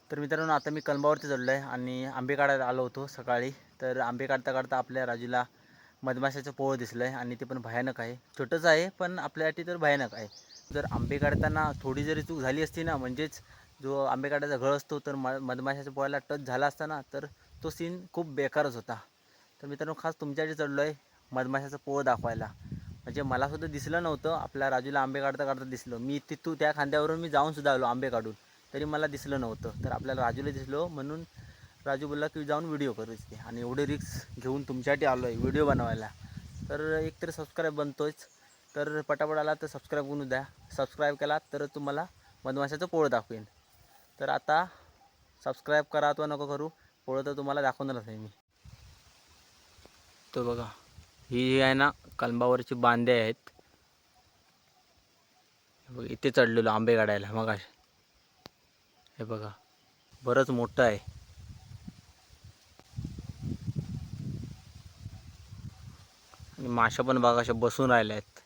तर मित्रांनो, आता मी कलमावरती चढलो आहे आणि आंबे काढायला आलो होतो सकाळी. तर आंबे काढता काढता आपल्या राजूला मधमाशाचं पोळं दिसलं आहे आणि ते पण भयानक आहे. छोटंच आहे पण आपल्यासाठी तर भयानक आहे. जर आंबे काढताना थोडी जरी चूक झाली असती ना, म्हणजेच जो आंबे काढायचा घळ असतो तर मधमाशाच्या पोळ्याला टच झाला असता ना, तर तो सीन खूप बेकारच होता. तर मित्रांनो, खास तुमच्यासाठी चढलो आहे मधमाशाचं पोळं दाखवायला. म्हणजे मलासुद्धा दिसलं नव्हतं, आपल्या राजूला आंबे काढता काढता दिसलं. मी तिथून त्या खांद्यावरून मी जाऊनसुद्धा आलो आंबे काढून, तरी मला दिसलं नव्हतं. तर आपल्याला राजूला दिसलो म्हणून राजू बोलला की जाऊन व्हिडिओ करू इथे, आणि एवढे रिक्स घेऊन तुमच्यासाठी आलो आहे व्हिडिओ बनवायला. तर एकतर सबस्क्राईब बनतोच, तर पटापट आला तर सबस्क्राईब करून द्या. सबस्क्राईब केला तर तुम्हाला मधमाशाचं पोळं दाखवेन. तर आता सबस्क्राईब करा अथवा नको करू, पोळं तर तुम्हाला दाखवणारच आहे मी. तो बघा, ही आहे ना कलंबावरची बांधे आहेत. इथे चढलेलो आंबे काढायला मग. हे बघा, बरंच मोठं आहे. आणि माशा पण बघा अशा बसून राहिल्या आहेत.